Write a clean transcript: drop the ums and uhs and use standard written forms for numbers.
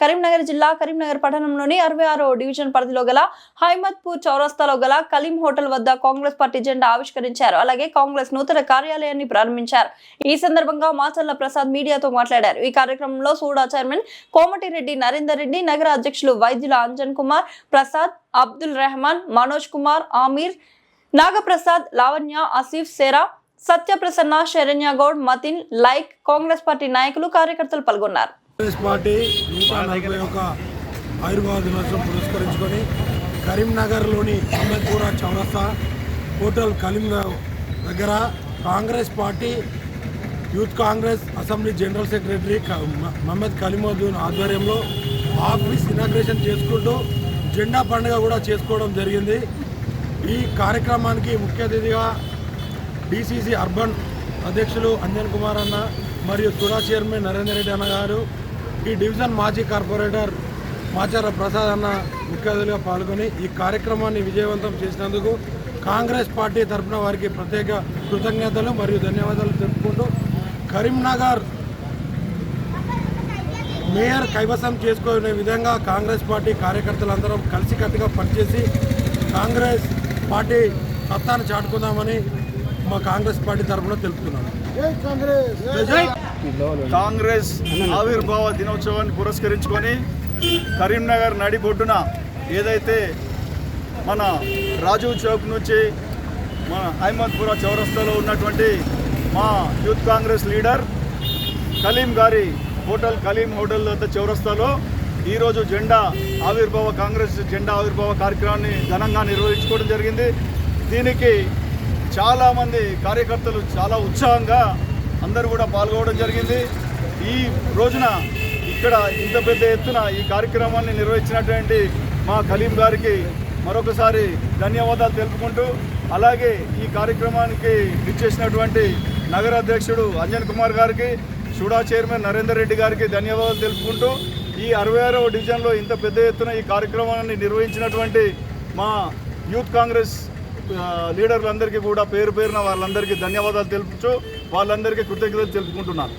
కరీంనగర్ జిల్లా కరీంనగర్ పట్టణంలోని 66వ డివిజన్ పరిధిలో గల హైమత్పూర్ చౌరస్తాలో గల కలీం హోటల్ వద్ద కాంగ్రెస్ పార్టీ జెండా ఆవిష్కరించారు. అలాగే కాంగ్రెస్ నూతన కార్యాలయాన్ని ప్రారంభించారు. ఈ సందర్భంగా మాచర్ల ప్రసాద్ మీడియాతో మాట్లాడారు. ఈ కార్యక్రమంలో సూడా చైర్మన్ కోమటిరెడ్డి నరేందర్ రెడ్డి, నగర అధ్యక్షులు వైద్యుల అంజన్ కుమార్, ప్రసాద్, అబ్దుల్ రెహమాన్, మనోజ్ కుమార్, ఆమీర్, నాగప్రసాద్, లావణ్య, ఆసిఫ్, సేరా, సత్యప్రసన్న, శరణ్య గౌడ్, మతిన్, లైక్, కాంగ్రెస్ పార్టీ నాయకులు, కార్యకర్తలు పాల్గొన్నారు. కాంగ్రెస్ పార్టీ 141 ఆవిర్భావ దినోత్సవం పురస్కరించుకొని కరీంనగర్లోని అహ్మద్పూర్ చౌరస్తా హోటల్ కలీం దగ్గర Congress party youth Congress assembly general secretary Mohammed Kaleemuddin ఆధ్వర్యంలో ఆఫీస్ ఇనాగ్రేషన్ చేసుకుంటూ జెండా పండుగ కూడా చేసుకోవడం జరిగింది. ఈ కార్యక్రమానికి ముఖ్య అతిథిగా డిసిసి అర్బన్ అధ్యక్షులు అంజన్ కుమార్ అన్న మరియు సుడా చైర్మన్ నరేందర్ రెడ్డి అన్న గారు, ఈ డివిజన్ మాజీ కార్పొరేటర్ మాచర్ల ప్రసాద్ అన్న ముఖ్య అతిథులుగా పాల్గొని ఈ కార్యక్రమాన్ని విజయవంతం చేసినందుకు కాంగ్రెస్ పార్టీ తరఫున వారికి ప్రత్యేక కృతజ్ఞతలు మరియు ధన్యవాదాలు తెలుపుకుంటూ కరీంనగర్ మేయర్ కైవసం చేసుకునే విధంగా కాంగ్రెస్ పార్టీ కార్యకర్తలందరం కలిసికట్టుగా పనిచేసి కాంగ్రెస్ పార్టీ సత్తాను చాటుకుందామని మా కాంగ్రెస్ పార్టీ తరఫున తెలుపుతున్నాను. కాంగ్రెస్ ఆవిర్భావ దినోత్సవాన్ని పురస్కరించుకొని కరీంనగర్ నడిబొడ్డున ఏదైతే మన రాజీవ్ చౌక్ నుంచి మన అహ్మద్పూర్ చౌరస్తాలో ఉన్నటువంటి మా యూత్ కాంగ్రెస్ లీడర్ కలీం గారి హోటల్ కలీం హోటల్ వద్ద చౌరస్తాలో ఈరోజు కాంగ్రెస్ జెండా ఆవిర్భావ కార్యక్రమాన్ని ఘనంగా నిర్వహించుకోవడం జరిగింది. దీనికి చాలామంది కార్యకర్తలు చాలా ఉత్సాహంగా అందరూ కూడా పాల్గొనడం జరిగింది. ఈ రోజున ఇక్కడ ఇంత పెద్ద ఎత్తున ఈ కార్యక్రమాన్ని నిర్వహించినటువంటి మా కలీం గారికి మరొకసారి ధన్యవాదాలు తెలుపుకుంటూ, అలాగే ఈ కార్యక్రమానికి ఇచ్చేసినటువంటి నగర అధ్యక్షుడు అంజన్ కుమార్ గారికి, సూడా చైర్మన్ నరేందర్ రెడ్డి గారికి ధన్యవాదాలు తెలుపుకుంటూ, ఈ 66వ డివిజన్లో ఇంత పెద్ద ఎత్తున ఈ కార్యక్రమాన్ని నిర్వహించినటువంటి మా యూత్ కాంగ్రెస్ లీడర్లందరికీ కూడా పేరు పేరున వాళ్ళందరికీ ధన్యవాదాలు తెలుపుతూ వాళ్ళందరికీ కృతజ్ఞతలు తెలుపుకుంటున్నాను.